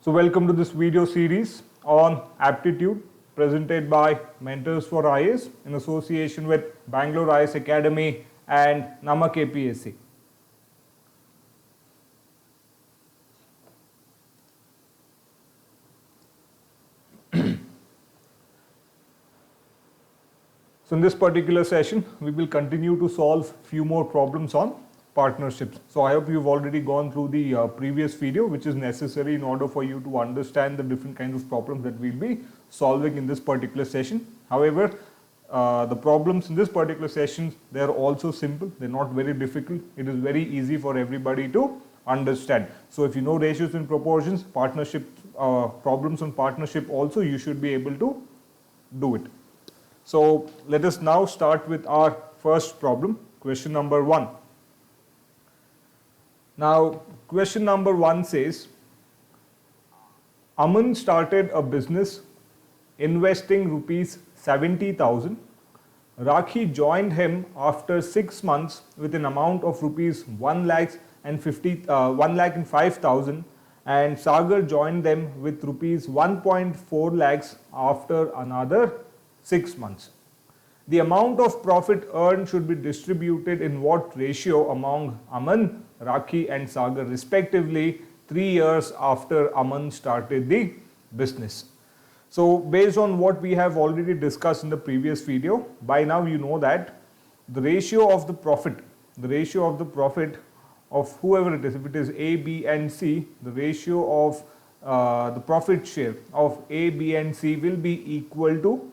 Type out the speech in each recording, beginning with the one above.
So welcome to this video series on aptitude presented by Mentors for IAS in association with Bangalore IAS Academy and Namak APSC. So in this particular session, we will continue to solve few more problems on partnerships. So I hope you've already gone through the previous video, which is necessary in order for you to understand the different kinds of problems that we'll be solving in this particular session. However, the problems in this particular session, they're also simple. They're not very difficult. It is very easy for everybody to understand. So if you know ratios and proportions, partnership problems on partnership also, you should be able to do it. So let us now start with our first problem, question number 1. Now, question number 1 says, Aman started a business investing rupees 70,000. Rakhi joined him after 6 months with an amount of rupees 1,05,000 and Sagar joined them with rupees 1.4 lakhs after another 6 months. The amount of profit earned should be distributed in what ratio among Aman, Rakhi and Sagar respectively 3 years after Aman started the business. So based on what we have already discussed in the previous video, by now you know that the ratio of the profit of whoever it is, if it is A, B and C, the ratio of the profit share of A, B and C will be equal to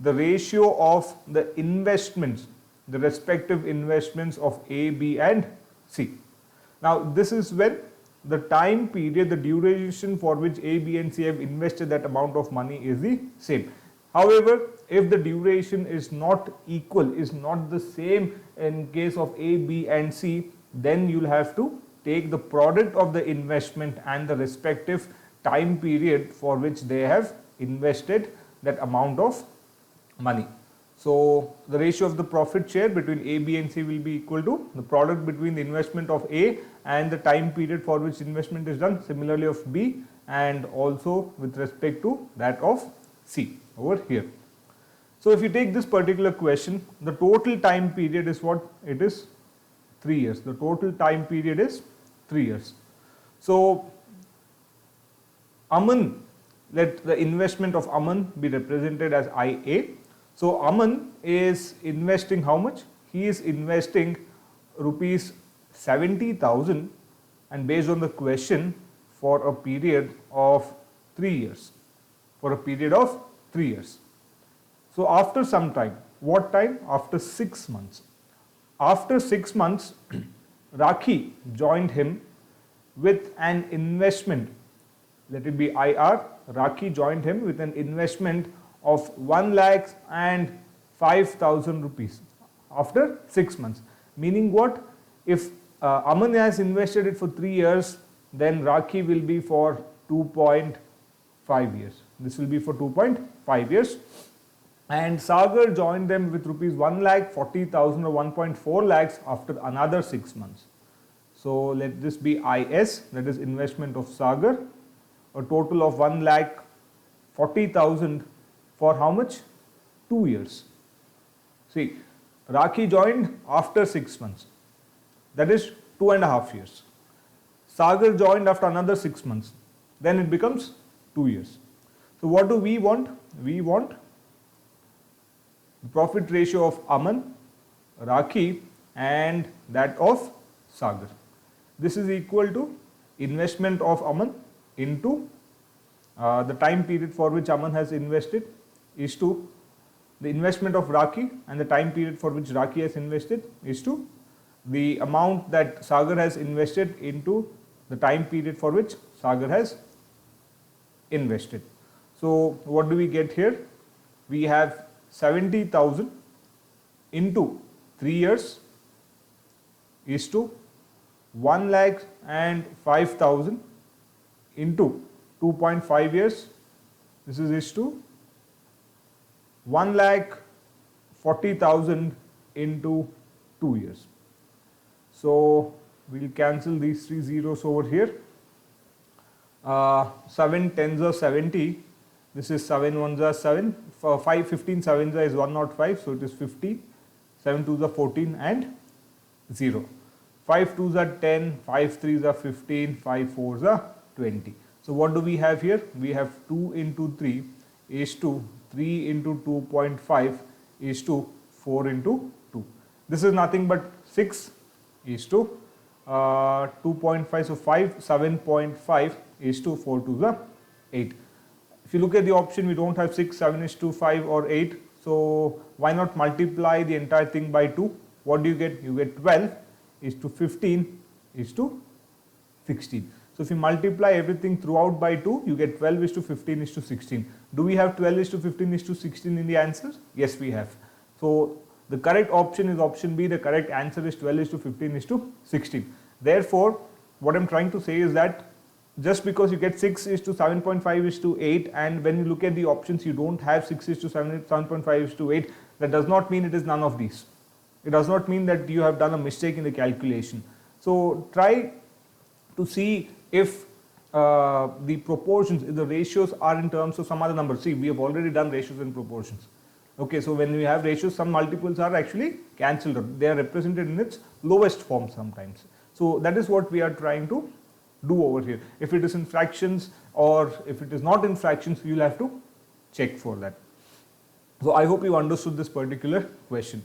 the ratio of the investments, the respective investments of A, B and C. Now this is when the time period, the duration for which A, B and C have invested that amount of money is the same. However, if the duration is not equal, is not the same in case of A, B and C, then you'll have to take the product of the investment and the respective time period for which they have invested that amount of money. So the ratio of the profit share between A, B and C will be equal to the product between the investment of A and the time period for which investment is done, similarly of B and also with respect to that of C over here. So if you take this particular question, the total time period is what? It is 3 years. The total time period is 3 years. So Aman, let the investment of Aman be represented as IA. So Aman is investing how much? He is investing rupees 70,000 and based on the question for a period of 3 years. For a period of 3 years. So after some time, what time? After 6 months. After 6 months, Rakhi joined him with an investment, let it be IR, Rakhi joined him with an investment of 1,05,000 rupees after 6 months. Meaning what? If Aman has invested it for 3 years, then Rakhi will be for 2.5 years. This will be for 2.5 years. And Sagar joined them with rupees 1,40,000 or 1.4 lakhs after another 6 months. So let this be IS, that is investment of Sagar, a total of 1,40,000 for how much? 2 years. See, Rakhi joined after 6 months. That is 2.5 years. Sagar joined after another 6 months. Then it becomes 2 years. So what do we want? We want the profit ratio of Aman, Rakhi and that of Sagar. This is equal to investment of Aman into the time period for which Aman has invested is to the investment of Rakhi and the time period for which Rakhi has invested is to the amount that Sagar has invested into the time period for which Sagar has invested. So what do we get here? We have 70,000 into 3 years is to 1,05,000 into 2.5 years. This is to 1,40,000 into 2 years. So we'll cancel these 3 zeros over here. 7 tens are 70. This is 7 ones are 7. For 5 15 sevens is 105. So it is 50. 7 twos are 14 and 0. 5 twos are 10. 5 threes are 15. 5 fours are 20. So what do we have here? We have 2 into 3 is to 3 into 2.5 is to 4 into 2. This is nothing but 6 is to 2.5. So 5, 7.5 is to 4 to the 8. If you look at the option, we don't have 6, 7 is to 5 or 8. So why not multiply the entire thing by 2? What do you get? You get 12 is to 15 is to 16. So if you multiply everything throughout by 2, you get 12 is to 15 is to 16. Do we have 12 is to 15 is to 16 in the answers? Yes, we have. So the correct option is option B. The correct answer is 12 is to 15 is to 16. Therefore, what I'm trying to say is that just because you get 6 is to 7.5 is to 8, and when you look at the options you don't have 6 is to 7.5 is to 8, that does not mean it is none of these. It does not mean that you have done a mistake in the calculation. So try to see if the proportions, if the ratios are in terms of some other number. See, we have already done ratios and proportions. Okay, so when we have ratios, some multiples are actually cancelled out. They are represented in its lowest form sometimes. So that is what we are trying to do over here. If it is in fractions or if it is not in fractions, you will have to check for that. So I hope you understood this particular question.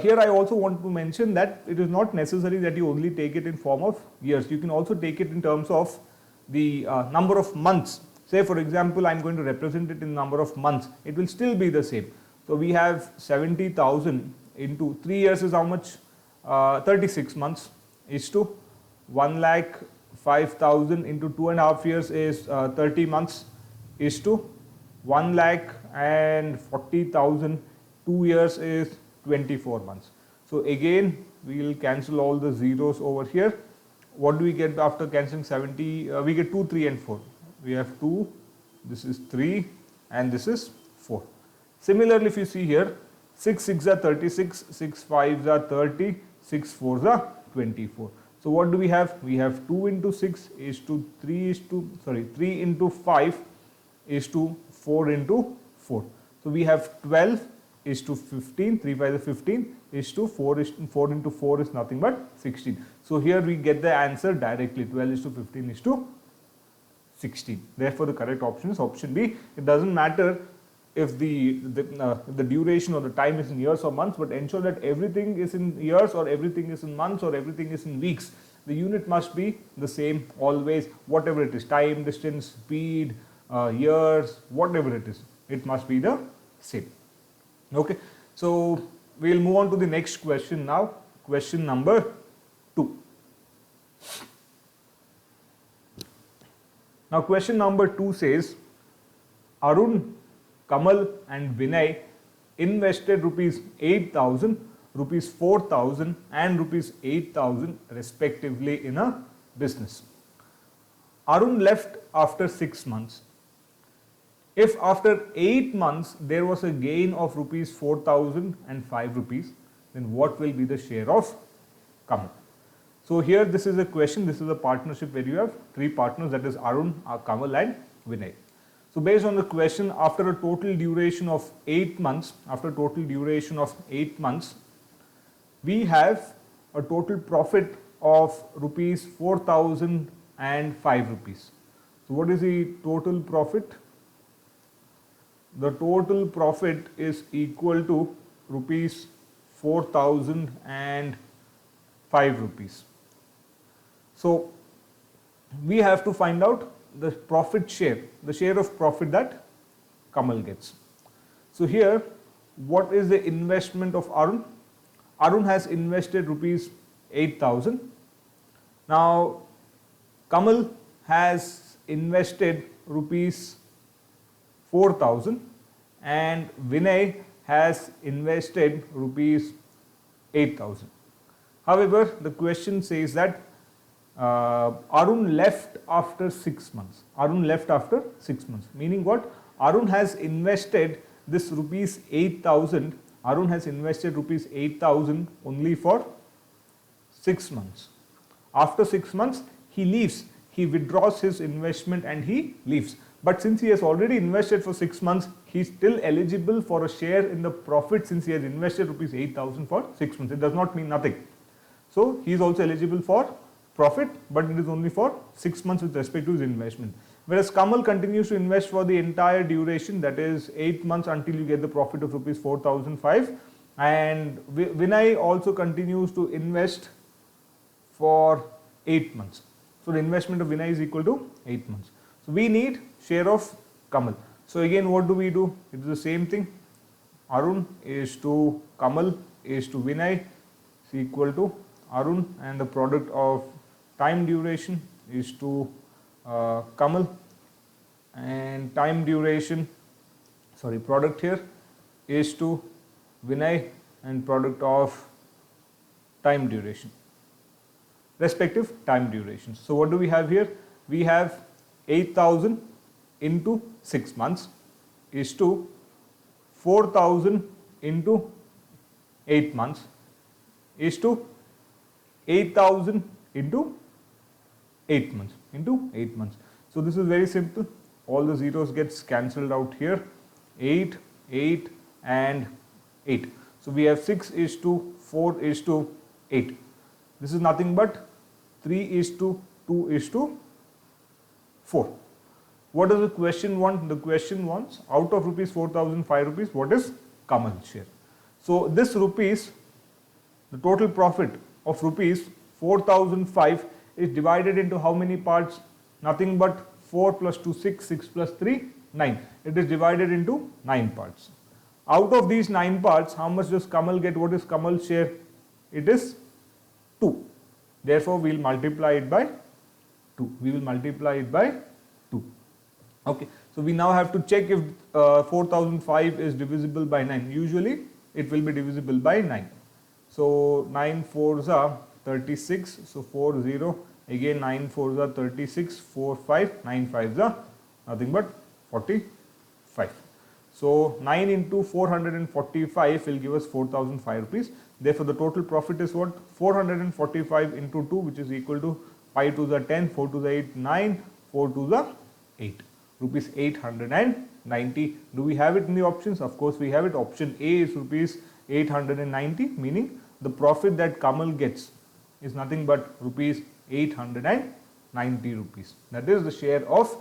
Here I also want to mention that it is not necessary that you only take it in form of years. You can also take it in terms of the number of months. Say for example, I am going to represent it in number of months. It will still be the same. So we have 70,000 into 3 years is how much? 36 months is to 1,05,000 into 2.5 years is 30 months is to 1,40,000. 2 years is 24 months. So again we will cancel all the zeros over here. What do we get after cancelling 70? We get 2, 3 and 4. We have 2, this is 3 and this is 4. Similarly, if you see here, 6 6 are 36, 6 5s are 30, 6 4s are 24. So what do we have? We have 2 into 6 is to 3 into 5 is to 4 into 4. So we have 12 is to 15, 3 5 is 15 is to 4 into 4 is nothing but 16. So here we get the answer directly, 12 is to 15 is to 16. Therefore the correct option is option B. It doesn't matter if the duration or the time is in years or months, but ensure that everything is in years or everything is in months or everything is in weeks. The unit must be the same always, whatever it is, time, distance, speed, years, whatever it is, it must be the same. Okay, so we will move on to the next question now, question number 2. Now question number 2 says, Arun, Kamal and Vinay invested rupees 8,000, rupees 4,000 and rupees 8,000 respectively in a business. Arun left after 6 months. If after 8 months there was a gain of rupees 4,000 and 5 rupees, then what will be the share of Kamal? So here this is a question, this is a partnership where you have 3 partners, that is Arun, Kamal and Vinay. So based on the question, after a total duration of 8 months, we have a total profit of rupees 4,005 rupees. So what is the total profit? The total profit is equal to rupees 4,005 rupees. So we have to find out the profit share, the share of profit that Kamal gets. So here, what is the investment of Arun? Arun has invested rupees 8,000. Now, Kamal has invested rupees 4,000 and Vinay has invested rupees 8,000. However, the question says that Arun left after 6 months. Arun left after 6 months. Meaning what? Arun has invested this rupees 8,000. Arun has invested rupees 8,000 only for 6 months. After 6 months, he leaves. he withdraws his investment and he leaves. But since he has already invested for 6 months, he is still eligible for a share in the profit since he has invested rupees 8,000 for 6 months. It does not mean nothing. So he is also eligible for profit, but it is only for 6 months with respect to his investment. Whereas Kamal continues to invest for the entire duration, that is 8 months until you get the profit of rupees 4,005, and Vinay also continues to invest for 8 months. So the investment of Vinay is equal to 8 months. So we need share of Kamal. So again, what do? It is the same thing. Arun is to Kamal is to Vinay is equal to Arun, and the product of time duration is to Kamal, and time duration, sorry, product here is to Vinay, and product of time duration, respective time durations. So what do we have here? We have 8,000 into 6 months is to 4,000 into 8 months is to 8,000 into 8 months into 8 months. So this is very simple. All the zeros gets cancelled out here. 8, 8 and 8. So we have 6 is to 4 is to 8. This is nothing but 3 is to 2 is to 4. What does the question want? The question wants out of rupees 4,005 rupees, what is Kamal's share? So this rupees, the total profit of rupees 4,005 is divided into how many parts? Nothing but 4 plus 2, 6, 6 plus 3, 9. It is divided into 9 parts. Out of these 9 parts, how much does Kamal get? What is Kamal's share? It is 2. Therefore, we will multiply it by 2. We will multiply it by 2. Okay. So we now have to check if 4,005 is divisible by 9. Usually, it will be divisible by 9. So 9 4s are 36. So 4 0. Again 9 4s are 36. 4 5. 9 5s are nothing but 45. So 9 into 445 will give us 4,005 rupees. Therefore, the total profit is what? 445 into 2, which is equal to 5 to the 10, 4 to the 8, 9, 4 to the 8. Rupees 890. Do we have it in the options? Of course, we have it. Option A is rupees 890, meaning the profit that Kamal gets is nothing but rupees 890 rupees. That is the share of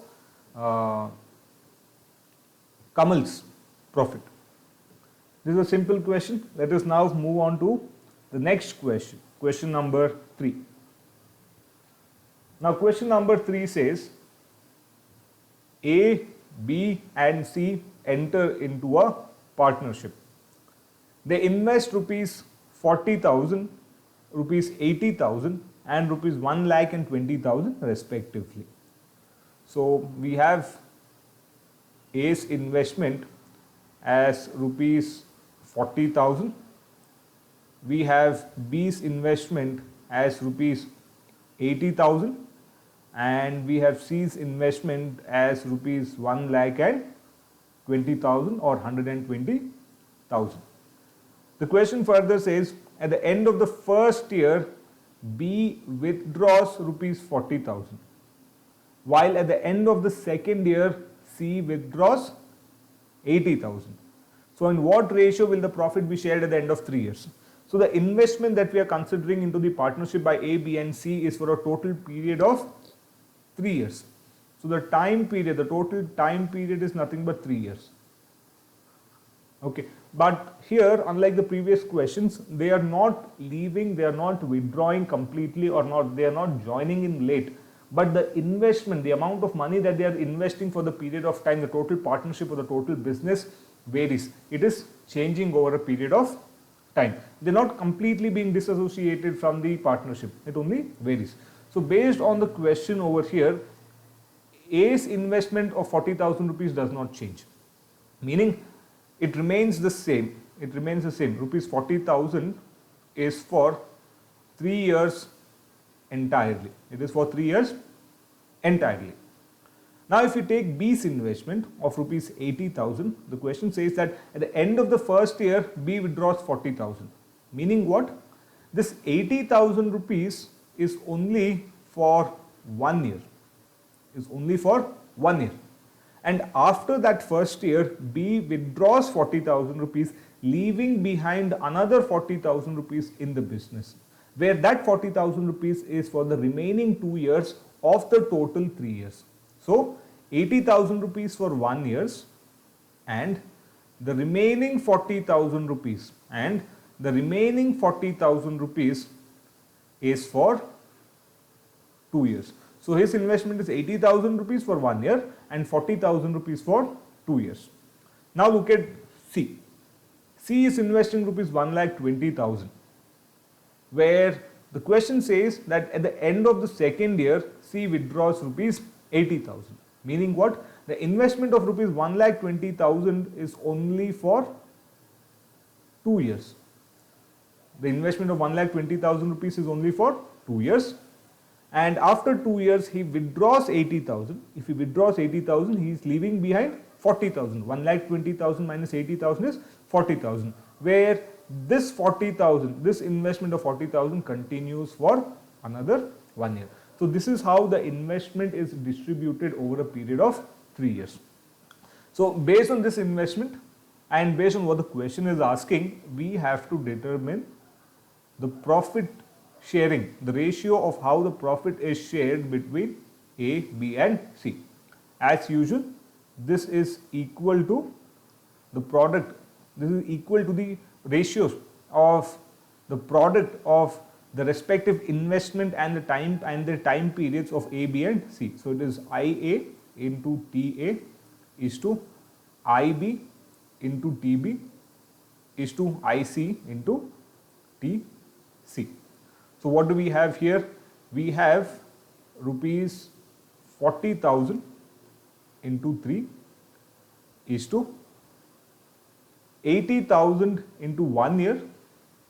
Kamal's profit. This is a simple question. Let us now move on to the next question. Question number 3. Now question number 3 says A, B and C enter into a partnership. They invest rupees 40,000, rupees 80,000 and rupees 1,20,000 respectively. So we have A's investment as rupees 40,000. We have B's investment as rupees 80,000 and we have C's investment as rupees 1,20,000 or 120,000. The question further says at the end of the first year B withdraws rupees 40,000 while at the end of the second year C withdraws 80,000. So in what ratio will the profit be shared at the end of 3 years? So the investment that we are considering into the partnership by A, B and C is for a total period of 3 years. So the time period, the total time period is nothing but 3 years. Okay, but here unlike the previous questions, they are not leaving, they are not withdrawing completely or not, they are not joining in late. But the investment, the amount of money that they are investing for the period of time, the total partnership or the total business varies. It is changing over a period of time. They are not completely being disassociated from the partnership. It only varies. So based on the question over here, A's investment of 40,000 rupees does not change. Meaning it remains the same. It remains the same. Rupees 40,000 is for 3 years entirely. It is for 3 years entirely. Now if you take B's investment of rupees 80,000, the question says that at the end of the first year B withdraws 40,000. Meaning what? This 80,000 rupees is only for 1 year. is only for 1 year. And after that first year, B withdraws 40,000 rupees, leaving behind another 40,000 rupees in the business, where that 40,000 rupees is for the remaining 2 years of the total 3 years. So 80,000 rupees for 1 year and the remaining 40,000 rupees, and the remaining 40,000 rupees is for 2 years. So his investment is 80,000 rupees for 1 year and 40,000 rupees for 2 years. Now look at C. C is investing rupees 1,20,000, where the question says that at the end of the second year, C withdraws rupees 80,000. Meaning what? The investment of rupees 1,20,000 is only for 2 years. The investment of 1,20,000 rupees is only for 2 years. And after 2 years, he withdraws 80,000. If he withdraws 80,000, he is leaving behind 40,000. 1,20,000 minus 80,000 is 40,000. Where this 40,000, this investment of 40,000 continues for another 1 year. So this is how the investment is distributed over a period of 3 years. So based on this investment and based on what the question is asking, we have to determine the profit sharing, the ratio of how the profit is shared between A, B and C. As usual, this is equal to the product, this is equal to the ratios of the product of the respective investment and the time periods of A, B and C. So it is IA into TA is to IB into TB is to IC into TC. So what do we have here? We have rupees 40,000 into 3 is to 80,000 into 1 year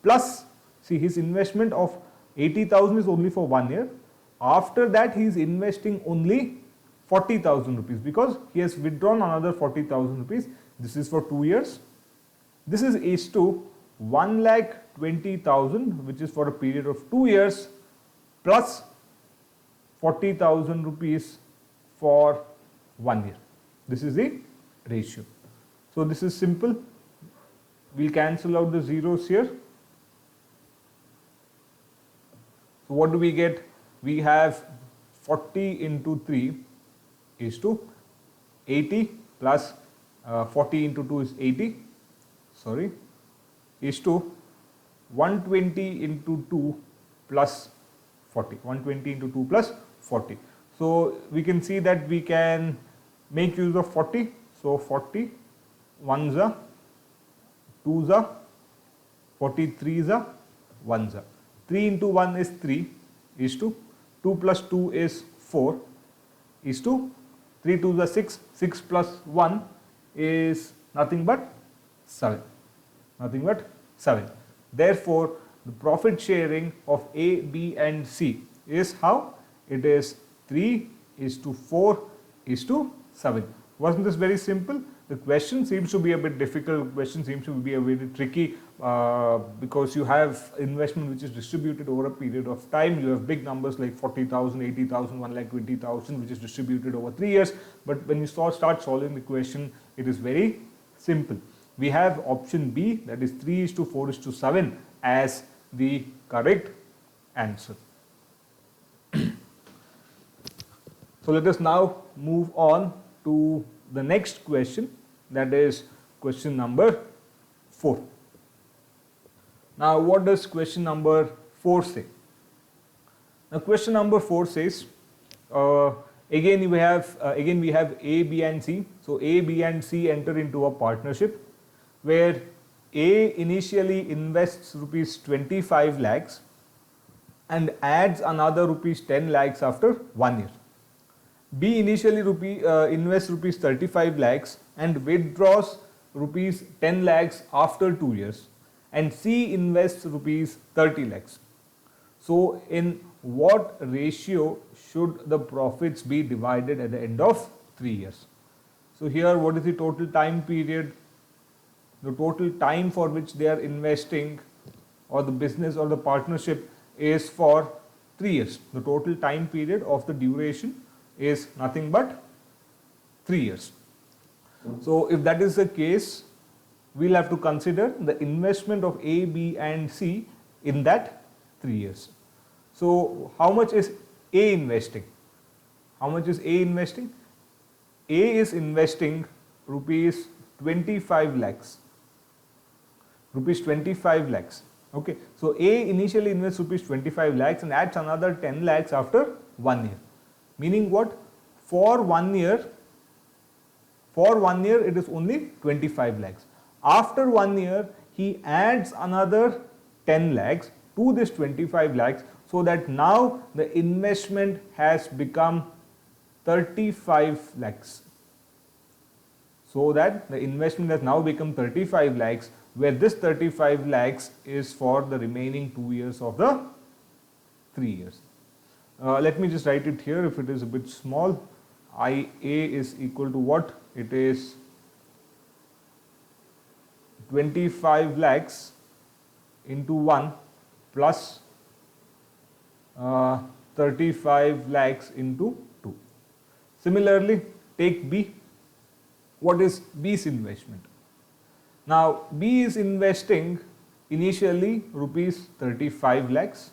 plus, see, his investment of 80,000 is only for 1 year. After that, he is investing only 40,000 rupees because he has withdrawn another 40,000 rupees. This is for 2 years. This is to 1,20,000, which is for a period of 2 years, plus 40,000 rupees for 1 year. This is the ratio. So this is simple. We'll cancel out the zeros here. So what do we get? We have 40 into 3 is to 80 plus 40 into 2 is 80. Sorry. Is to 120 into 2 plus 40. 120 into 2 plus 40. So we can see that we can make use of 40. So 40, 1s are, 2s are, 43s are, 1s are. 3 into 1 is 3 is to 2 plus 2 is 4 is to 3 2s are 6, 6 plus 1 is nothing but 7. Nothing but 7. Therefore, the profit sharing of A, B and C is how? It is 3 is to 4 is to 7. Wasn't this very simple? The question seems to be a bit difficult, the question seems to be a very tricky because you have investment which is distributed over a period of time. You have big numbers like 40,000, 80,000, 1,20,000 which is distributed over 3 years. But when you start solving the question, it is very simple. We have option B, that is 3 is to 4 is to 7 as the correct answer. So let us now move on to the next question, that is question number 4. Now what does question number 4 say? Now question number 4 says, again we have A, B and C. So A, B and C enter into a partnership where A initially invests rupees 25 lakhs and adds another rupees 10 lakhs after 1 year. B initially invests rupees 35 lakhs and withdraws rupees 10 lakhs after 2 years, and C invests rupees 30 lakhs. So in what ratio should the profits be divided at the end of 3 years? So here, what is the total time period? The total time for which they are investing, or the business or the partnership, is for 3 years. The total time period of the duration is nothing but 3 years. So if that is the case, we'll have to consider the investment of A, B and C in that 3 years. So how much is A investing? How much is A investing? A is investing rupees 25 lakhs. Rupees 25 lakhs. Okay. So A initially invests rupees 25 lakhs and adds another 10 lakhs after 1 year. Meaning what? For 1 year it is only 25 lakhs. After 1 year, he adds another 10 lakhs to this 25 lakhs, so that now the investment has become 35 lakhs. So that the investment has now become 35 lakhs, where this 35 lakhs is for the remaining 2 years of the 3 years. Let me just write it here if it is a bit small. IA is equal to what? It is 25 lakhs into 1 plus 35 lakhs into 2. Similarly, take B. What is B's investment? Now, B is investing initially rupees 35 lakhs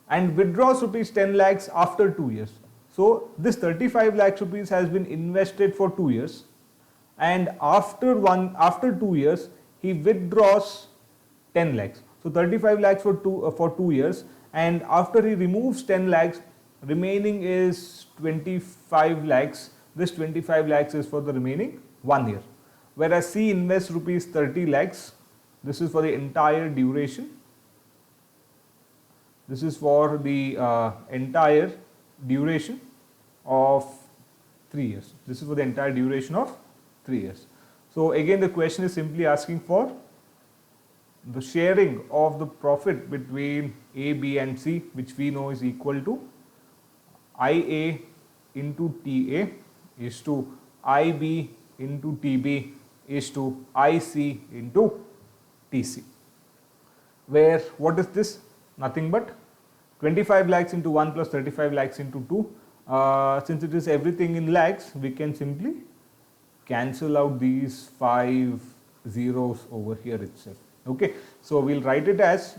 and withdraws rupees 10 lakhs after 2 years. So, this 35 lakhs rupees has been invested for 2 years, and after 2 years he withdraws 10 lakhs. So 35 lakhs for 2 years, and after he removes 10 lakhs, remaining is 25 lakhs. This 25 lakhs is for the remaining 1 year. Whereas C invests rupees 30 lakhs. This is for the entire duration. This is for the entire duration of 3 years. This is for the entire duration of 3 years. So again, the question is simply asking for the sharing of the profit between A, B and C, which we know is equal to IA into TA is to IB into TB is to IC into TC. Where what is this? Nothing but 25 lakhs into 1 plus 35 lakhs into 2. Since it is everything in lakhs, we can simply cancel out these 5 zeros over here itself. Okay, so we'll write it as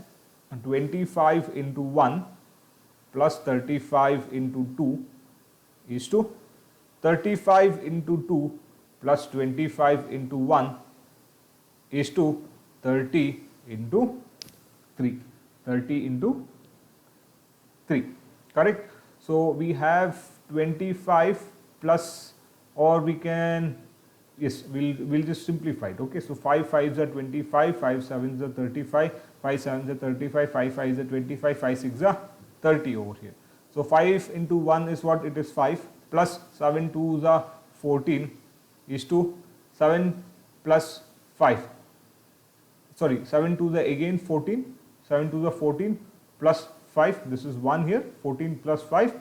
25 into 1 plus 35 into 2 is to 35 into 2 plus 25 into 1 is to 30 into 3. 30 into 3, correct? So we have 25 plus, or we can, yes, we'll just simplify it. Okay, so 5 5s are 25, 5 7s are 35, 5 7s are 35, 5 5s are 25, 5 6s are 30 over here. So 5 into 1 is what? It is 5 plus 7 2s are 14 is to 7 plus 5. Sorry, 7 2s are again 14. 7 2s are 14 plus 5. This is 1 here. 14 plus 5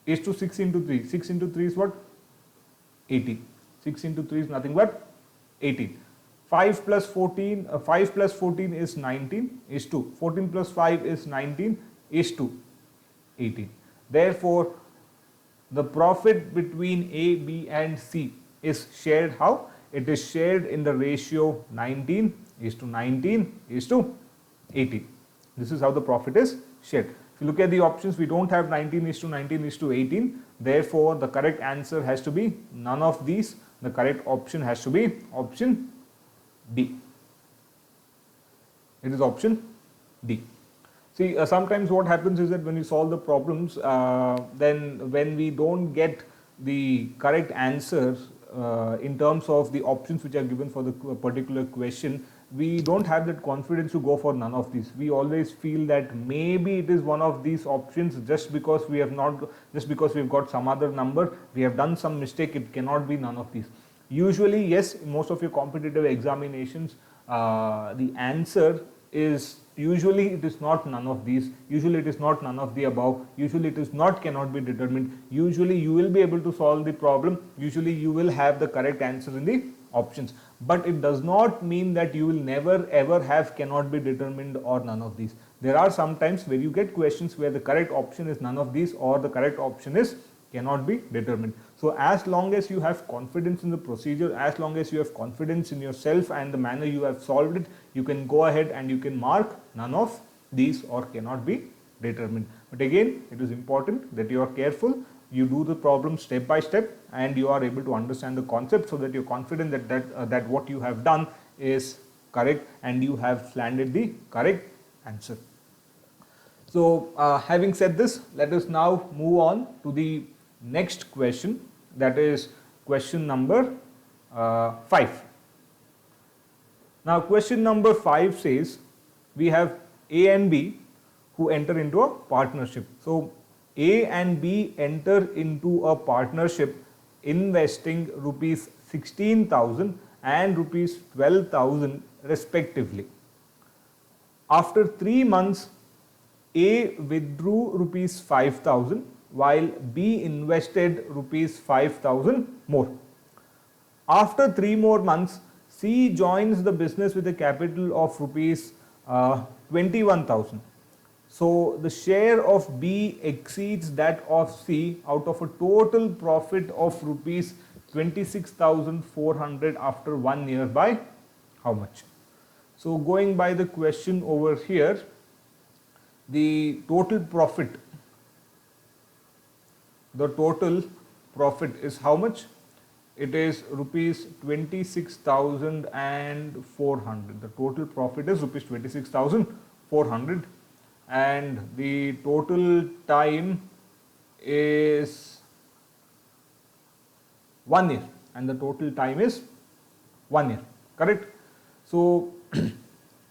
is to 6 into 3. 6 into 3 is what? 18. 6 into 3 is nothing but 18. 5 plus 14, 5 plus 14 is 19 is to 14 plus 5 is 19 is to 18. Therefore, the profit between A, B and C is shared how? It is shared in the ratio 19 is to 19 is to 18. This is how the profit is shared. If you look at the options, we don't have 19 is to 19 is to 18. Therefore, the correct answer has to be none of these. The correct option has to be option D. It is option D. See, sometimes what happens is that when we solve the problems, then when we don't get the correct answer in terms of the options which are given for the particular question, we don't have that confidence to go for none of these. We always feel that maybe it is one of these options, just because we have not, just because we've got some other number, we have done some mistake, it cannot be none of these. Usually, yes, in most of your competitive examinations, the answer is usually it is not none of these, usually it is not none of the above, usually it is not cannot be determined, usually you will be able to solve the problem, usually you will have the correct answer in the options. But it does not mean that you will never ever have cannot be determined or none of these. there are some times where you get questions where the correct option is none of these or the correct option is cannot be determined. So as long as you have confidence in the procedure, as long as you have confidence in yourself and the manner you have solved it, you can go ahead and you can mark none of these or cannot be determined. But again, it is important that you are careful, you do the problem step by step and you are able to understand the concept so that you're confident that what you have done is correct and you have landed the correct answer. So having said this, let us now move on to the next question, that is question number 5. Now question number 5 says we have A and B who enter into a partnership. So A and B enter into a partnership investing rupees 16,000 and rupees 12,000 respectively. After 3 months, A withdrew rupees 5,000 while B invested rupees 5,000 more. After 3 more months, C joins the business with a capital of rupees 21,000. So the share of B exceeds that of C out of a total profit of rupees 26,400 after 1 year by how much? So going by the question over here, the total profit is how much? It is rupees 26,400. The total profit is rupees 26,400 and the total time is 1 year, and the total time is 1 year, correct? So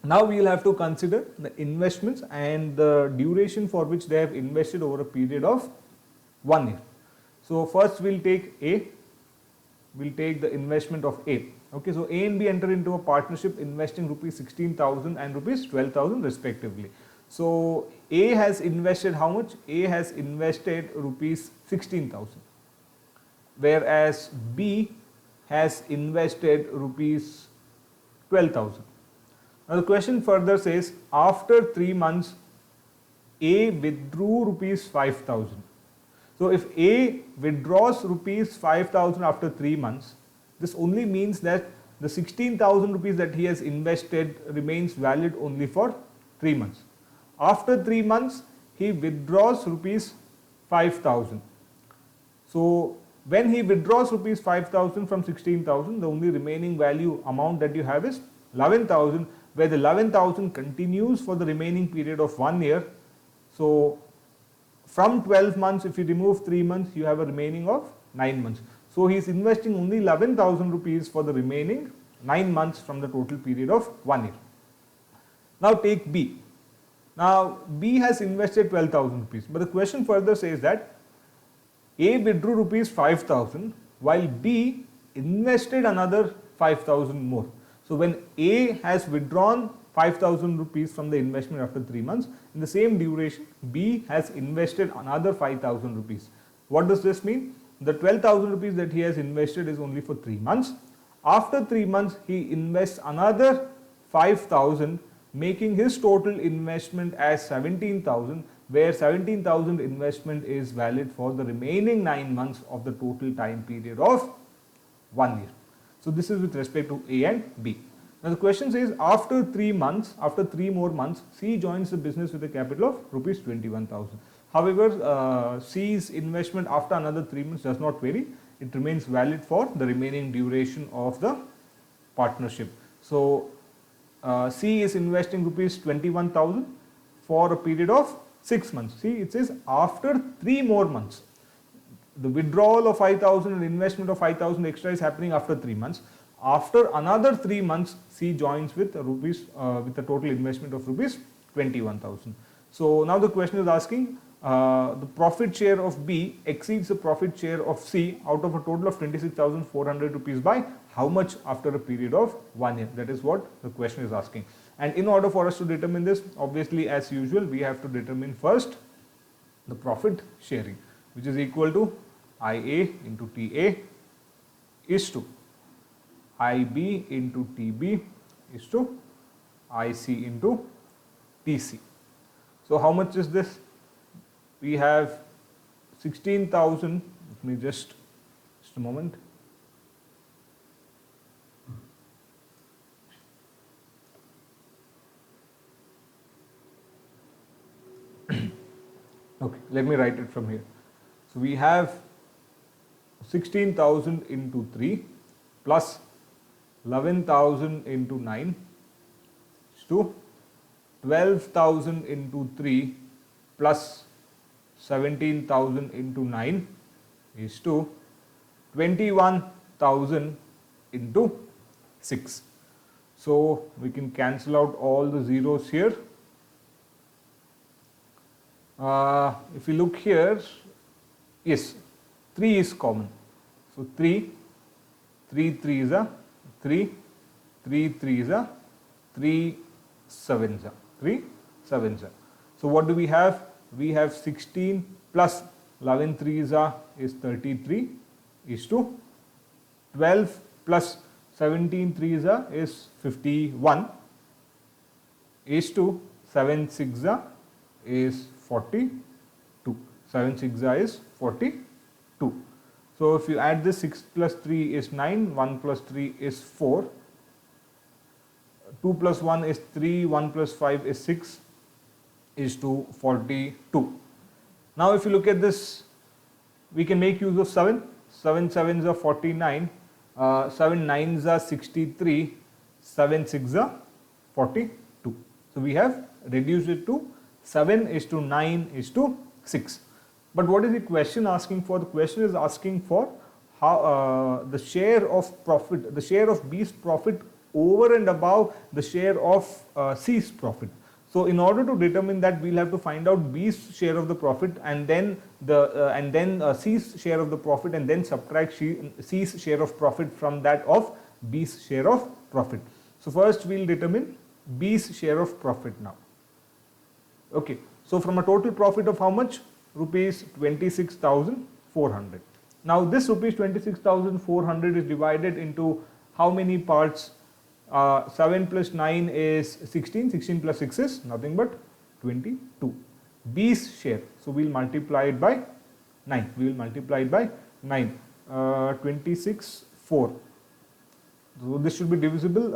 now we will have to consider the investments and the duration for which they have invested over a period of 1 year. So first we'll take A, we'll take the investment of A. Okay, so A and B enter into a partnership investing rupees 16,000 and rupees 12,000 respectively. So A has invested how much? A has invested rupees 16,000, whereas B has invested rupees 12,000. Now the question further says after 3 months A withdrew rupees 5,000. So if A withdraws rupees 5,000 after 3 months, this only means that the 16,000 rupees that he has invested remains valid only for 3 months. After 3 months, he withdraws rupees 5,000. So when he withdraws rupees 5,000 from 16,000, the only remaining value amount that you have is 11,000, where the 11,000 continues for the remaining period of 1 year. So from 12 months, if you remove 3 months, you have a remaining of 9 months. So he is investing only 11,000 rupees for the remaining 9 months from the total period of 1 year. Now take B. Now B has invested 12,000 rupees, but the question further says that A withdrew rupees 5,000 while B invested another 5,000 more. So when A has withdrawn 5,000 rupees from the investment after 3 months, in the same duration B has invested another 5,000 rupees. What does this mean? The 12,000 rupees that he has invested is only for 3 months. After 3 months he invests another 5,000, making his total investment as 17,000, where 17,000 investment is valid for the remaining 9 months of the total time period of 1 year. So this is with respect to A and B. Now the question says after 3 months, after 3 more months, C joins the business with a capital of rupees 21,000. However, C's investment after another 3 months does not vary. It remains valid for the remaining duration of the partnership. So C is investing rupees 21,000 for a period of 6 months. See, it says after 3 more months. The withdrawal of 5,000 and investment of 5,000 extra is happening after 3 months. After another 3 months, C joins with rupees with a total investment of rupees 21,000. So now the question is asking the profit share of B exceeds the profit share of C out of a total of 26,400 rupees by how much after a period of 1 year? That is what the question is asking. And in order for us to determine this, obviously as usual, we have to determine first the profit sharing, which is equal to IA into TA is to IB into TB is to IC into TC. So how much is this? We have 16,000. Let me just a moment. Okay, let me write it from here. So we have 16,000 into 3 plus 11,000 into 9 is to 12,000 into 3 plus 17,000 into 9 is to 21,000 into 6. So we can cancel out all the zeros here. If you look here, yes, 3 is common. So 3 is a 3, 3 is a 3 sevens are 3 sevens are. So what do we have? We have 16 plus 11 threes are is 33 is to 12 plus 17 threes are is 51 is to 7 6 are is 42. 7 6 are is 42. So if you add this, 6 plus 3 is 9, 1 plus 3 is 4, 2 plus 1 is 3, 1 plus 5 is 6 is to 42. Now if you look at this, we can make use of 7. 7 sevens are 49, 7 nines are 63, 7 6 are 42. So we have reduced it to 7 is to 9 is to 6. But what is the question asking for? The question is asking for how the share of profit, the share of B's profit over and above the share of C's profit. So in order to determine that, we'll have to find out B's share of the profit and then C's share of the profit, and then subtract C's share of profit from that of B's share of profit. So first we'll determine B's share of profit now. Okay, so from a total profit of how much? Rupees 26,400. Now this rupees 26,400 is divided into how many parts? 7 plus 9 is 16, 16 plus 6 is nothing but 22. B's share, so we'll multiply it by 9. We will multiply it by 9. 26, 4. So this should be divisible.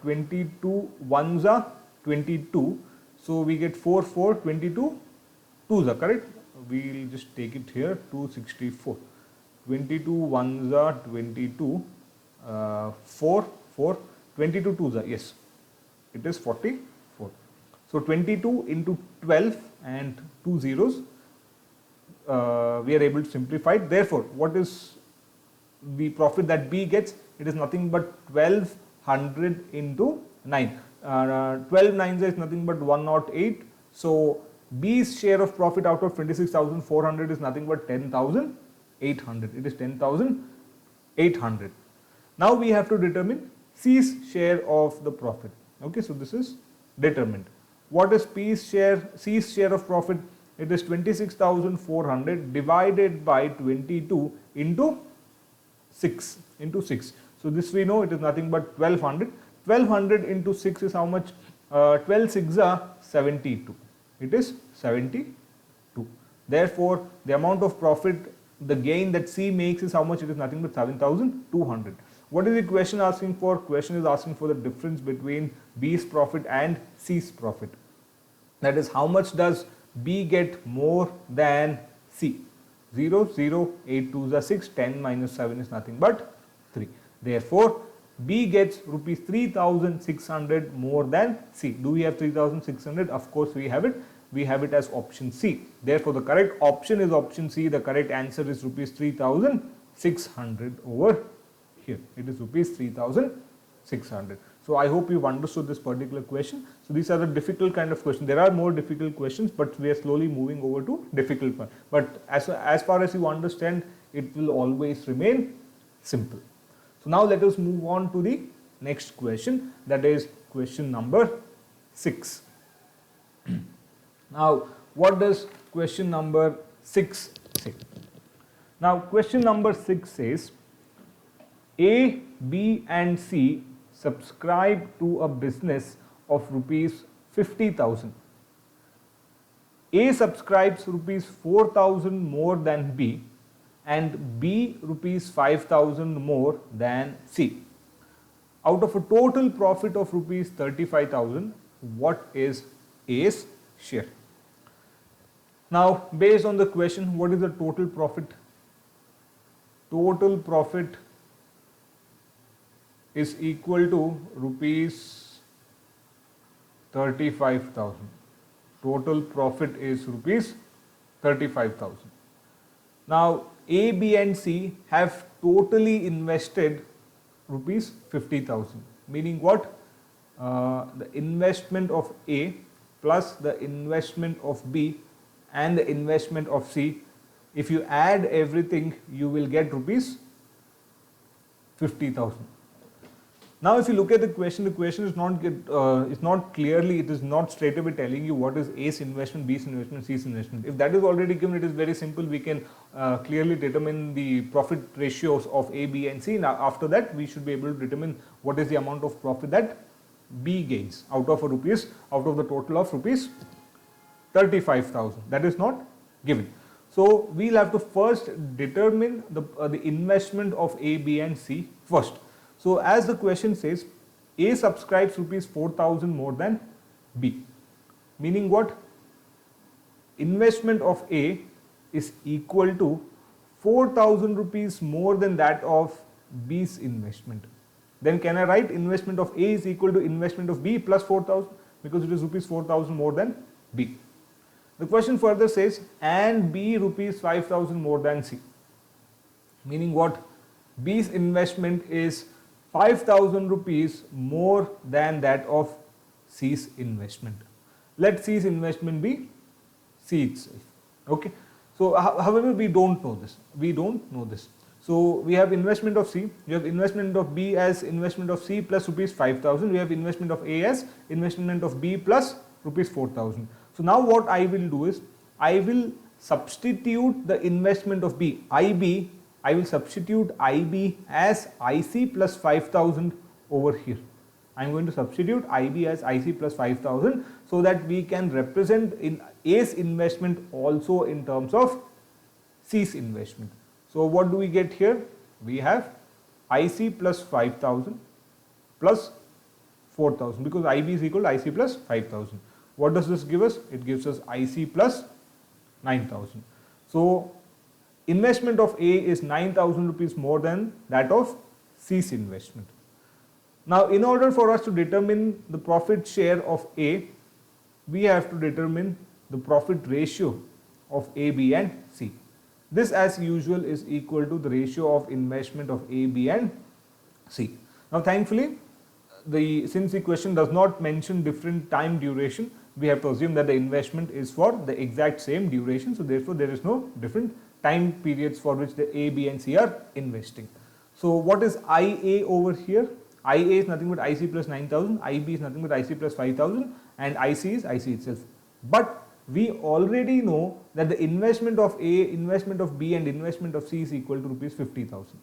22 ones are 22. So we get 4, 4, 22 2s are correct. We'll just take it here, 264. 22 ones are 22. 4, 4, 22 2s are, yes, it is 44. So 22 into 12 and 2 zeros, we are able to simplify it. Therefore, what is the profit that B gets? It is nothing but 1200 into 9. 12 nines is nothing but 108. So B's share of profit out of 26,400 is nothing but 10,800. It is 10,800. Now we have to determine C's share of the profit. Okay, so this is determined. What is P's share? C's share of profit? It is 26,400 divided by 22 into 6. So this we know, it is nothing but 1200. 1200 into 6 is how much? 12 6 are 72. It is 72. Therefore, the amount of profit, the gain that C makes is how much? It is nothing but 7,200. What is the question asking for? Question is asking for the difference between B's profit and C's profit. That is, how much does B get more than C? 0, 0, 8 2s are 6, 10 minus 7 is nothing but 3. Therefore, B gets rupees 3,600 more than C. Do we have 3,600? Of course we have it. We have it as option C. Therefore, the correct option is option C. The correct answer is rupees 3,600 over here. It is rupees 3,600. So I hope you've understood this particular question. So these are the difficult kind of questions. There are more difficult questions, but we are slowly moving over to difficult one. But as far as you understand, it will always remain simple. So now let us move on to the next question, that is question number 6. Now what does question number 6 say? Now question number 6 says A, B and C subscribe to a business of rupees 50,000. A subscribes rupees 4,000 more than B and B rupees 5,000 more than C. Out of a total profit of rupees 35,000, what is A's share? Now, based on the question, what is the total profit? Total profit is equal to rupees 35,000. Total profit is rupees 35,000. Now, A, B and C have totally invested rupees 50,000. Meaning what? The investment of A plus the investment of B and the investment of C. If you add everything, you will get rupees 50,000. Now, if you look at the question is not clearly, it is not straight away telling you what is A's investment, B's investment, C's investment. If that is already given, it is very simple. We can clearly determine the profit ratios of A, B and C. Now, after that, we should be able to determine what is the amount of profit that B gains out of the total of rupees 35,000. That is not given. So, we will have to first determine the investment of A, B and C first. So, as the question says, A subscribes rupees 4,000 more than B. Meaning what? Investment of A is equal to 4,000 rupees more than that of B's investment. Then can I write investment of A is equal to investment of B plus 4,000, because it is rupees 4,000 more than B. The question further says, and B rupees 5,000 more than C. Meaning what? B's investment is 5,000 rupees more than that of C's investment. Let C's investment be C itself. Okay. So, however, we don't know this. We don't know this. So, we have investment of C, we have investment of B as investment of C plus rupees 5,000, we have investment of A as investment of B plus rupees 4,000. So, now what I will do is, I will substitute the investment of B, IB, I will substitute IB as IC plus 5,000 over here. I am going to substitute IB as IC plus 5,000 so that we can represent in A's investment also in terms of C's investment. So, what do we get here? We have IC plus 5,000 plus 4,000, because IB is equal to IC plus 5,000. What does this give us? It gives us IC plus 9,000. So, investment of A is 9,000 rupees more than that of C's investment. Now, in order for us to determine the profit share of A, we have to determine the profit ratio of A, B and C. This as usual is equal to the ratio of investment of A, B and C. Now, thankfully, since the question does not mention different time duration, we have to assume that the investment is for the exact same duration. So, therefore, there is no different time periods for which the A, B and C are investing. So, what is IA over here? IA is nothing but IC plus 9,000, IB is nothing but IC plus 5,000 and IC is IC itself. But we already know that the investment of A, investment of B and investment of C is equal to rupees 50,000.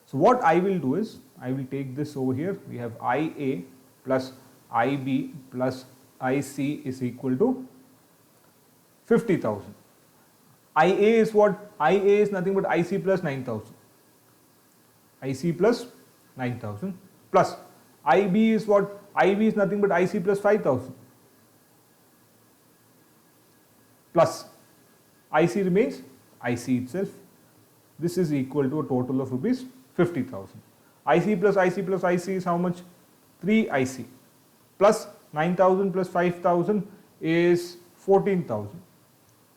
So, what I will do is, I will take this over here, we have IA plus IB plus IC is equal to 50,000. IA is what? IA is nothing but IC plus 9,000. IC plus 9,000 plus IB is what? IB is nothing but IC plus 5,000 plus IC remains IC itself. This is equal to a total of rupees 50,000. IC plus IC plus IC is how much? 3 IC plus 9,000 plus 5,000 is 14,000.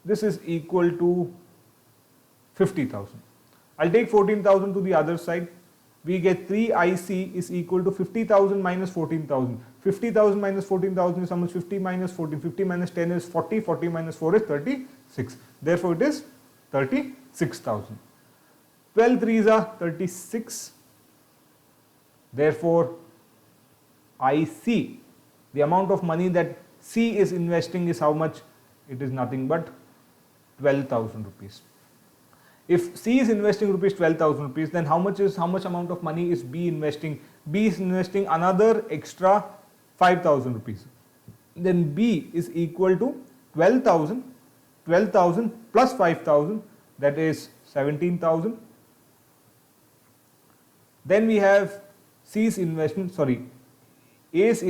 This is equal to 50,000. I will take 14,000 to the other side. We get 3 IC is equal to 50,000 minus 14,000. 50,000 minus 14,000 is how much? 50 minus 14. 50 minus 10 is 40. 40 minus 4 is 36. Therefore, it is 36,000. 12 threes are 36. Therefore, IC, the amount of money that C is investing is how much? It is nothing but 12,000 rupees. If C is investing rupees 12,000 rupees, then how much amount of money is B investing? B is investing another extra 5,000 rupees. Then B is equal to 12,000 12,000 plus 5,000, that is 17,000. Then we have A's investment. A's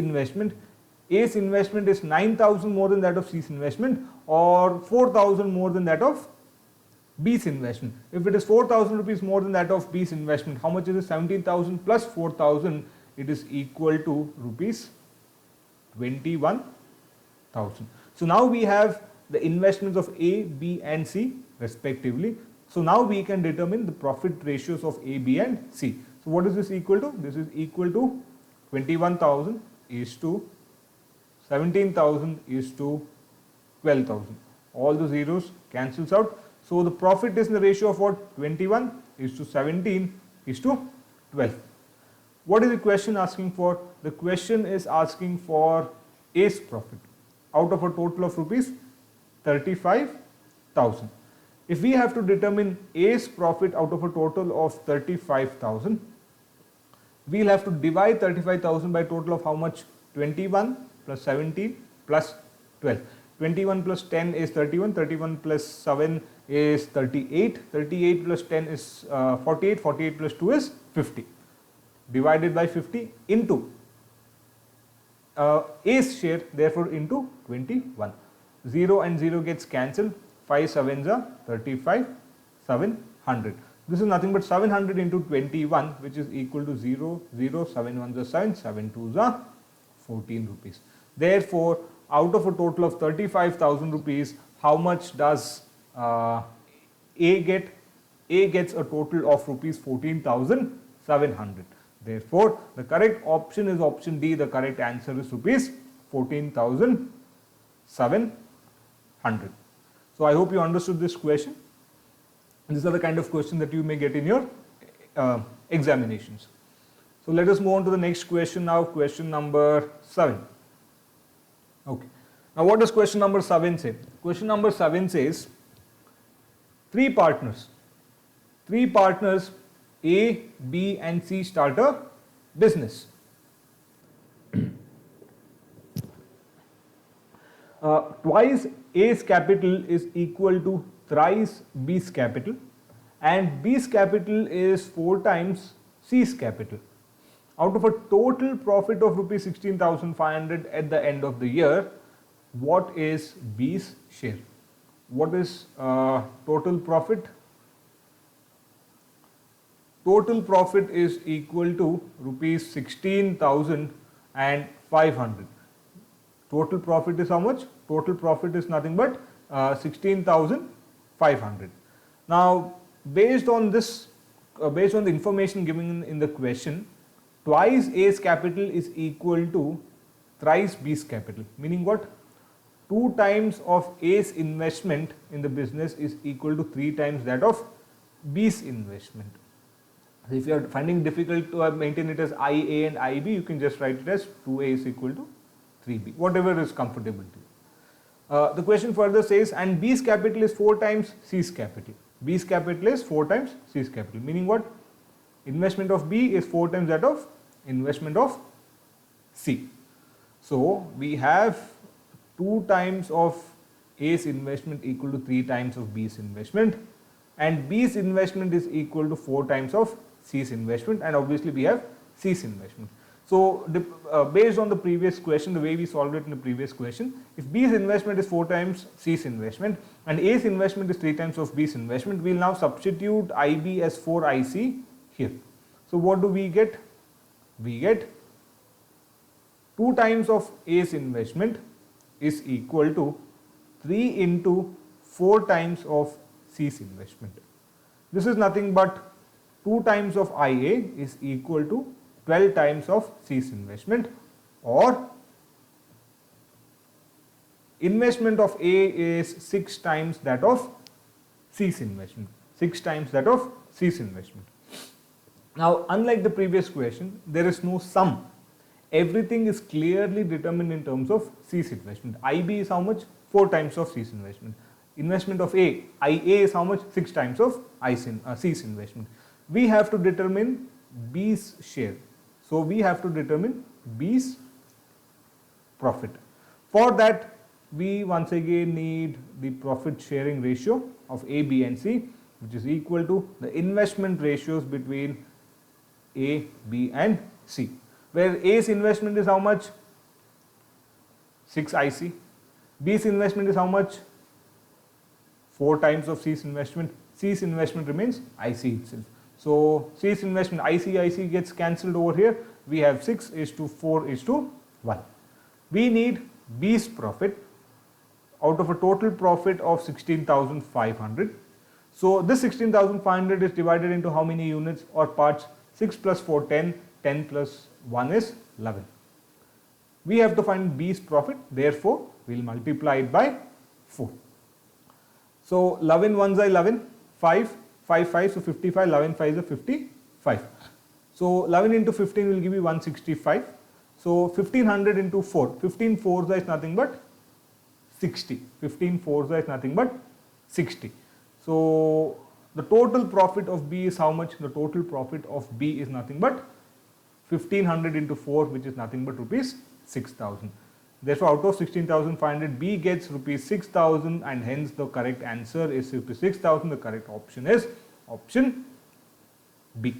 investment is 9,000 more than that of C's investment, or 4,000 more than that of B's investment. If it is 4,000 rupees more than that of B's investment, how much is it? 17,000 plus 4,000, it is equal to rupees 21,000. So now we have the investments of A, B and C respectively. So now we can determine the profit ratios of A, B and C. So what is this equal to? This is equal to 21,000 is to 17,000 is to 12,000. All the zeros cancels out. So the profit is in the ratio of what? 21 is to 17 is to 12. What is the question asking for? The question is asking for A's profit out of a total of rupees 35,000. If we have to determine A's profit out of a total of 35,000, we'll have to divide 35,000 by total of how much? 21 plus 17 plus 12. 21 plus 10 is 31, 31 plus 7 is 38, 38 plus 10 is 48, 48 plus 2 is 50. Divided by 50 into A's share, therefore into 21. 0 and 0 gets cancelled. 5 sevens are 35, 700. This is nothing but 700 into 21, which is equal to 0, 0, 7 ones are 7, 7 twos are 14 rupees. Therefore, out of a total of 35,000 rupees, how much does A get? A gets a total of rupees 14,700. Therefore, the correct option is option D. The correct answer is rupees 14,700. So I hope you understood this question. These are the kind of questions that you may get in your examinations. So let us move on to the next question now, question number 7. Okay. Now what does question number 7 say? Question number 7 says, three partners A, B and C start a business. Twice A's capital is equal to thrice B's capital, and B's capital is 4 times C's capital. Out of a total profit of rupees 16,500 at the end of the year, what is B's share? What is total profit? Total profit is equal to rupees 16,500. Total profit is how much? Total profit is nothing but 16,500. Now, based on this, based on the information given in the question, twice A's capital is equal to thrice B's capital. Meaning what? 2 times of A's investment in the business is equal to 3 times that of B's investment. So if you are finding difficult to maintain it as IA and IB, you can just write it as 2A is equal to 3B, whatever is comfortable to you. The question further says, and B's capital is 4 times C's capital. B's capital is 4 times C's capital. Meaning what? Investment of B is 4 times that of investment of C. So we have 2 times of A's investment equal to 3 times of B's investment, and B's investment is equal to 4 times of C's investment, and obviously we have C's investment. So based on the previous question, the way we solved it in the previous question, if B's investment is 4 times C's investment and A's investment is 3 times of B's investment, we will now substitute IB as 4IC here. So what do we get? We get 2 times of A's investment is equal to 3 into 4 times of C's investment. This is nothing but 2 times of IA is equal to 12 times of C's investment, or investment of A is 6 times that of C's investment. 6 times that of C's investment. Now, unlike the previous question, there is no sum. Everything is clearly determined in terms of C's investment. IB is how much? 4 times of C's investment. Investment of A, IA is how much? 6 times of C's investment. We have to determine B's share. So we have to determine B's profit. For that, we once again need the profit sharing ratio of A, B and C, which is equal to the investment ratios between A, B and C, where A's investment is how much? 6 IC. B's investment is how much? 4 times of C's investment. C's investment remains IC itself. So C's investment IC gets cancelled over here. We have 6 is to 4 is to 1. We need B's profit out of a total profit of 16,500. So this 16,500 is divided into how many units or parts? 6 plus 4, 10. 10 plus 1 is 11. We have to find B's profit, therefore we will multiply it by 4. So 11 ones are 11, 5, 5 5, so 55, 11 5 is 55. So 11 into 15 will give you 165. So 1500 into 4, 15 fours is nothing but 60. 15 fours is nothing but 60. So the total profit of B is how much? The total profit of B is nothing but 1500 into 4, which is nothing but rupees 6,000. Therefore, out of 16,500, B gets rupees 6,000 and hence the correct answer is rupees 6,000. The correct option is option B.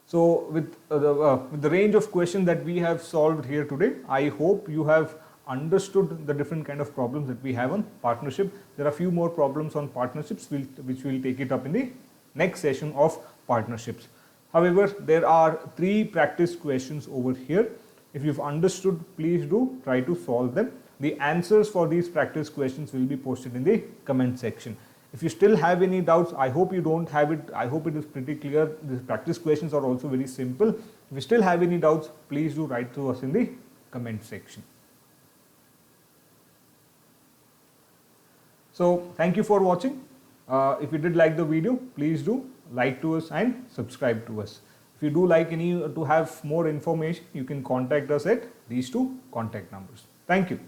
So with the range of questions that we have solved here today, I hope you have understood the different kind of problems that we have on partnership. There are few more problems on partnerships which we will take it up in the next session of partnerships. However, there are 3 practice questions over here. If you've understood, please do try to solve them. The answers for these practice questions will be posted in the comment section. If you still have any doubts, I hope you don't have it. I hope it is pretty clear. These practice questions are also very simple. If you still have any doubts, please do write to us in the comment section. So thank you for watching. If you did like the video, please do like to us and subscribe to us. If you do like to have more information, you can contact us at these 2 contact numbers. Thank you.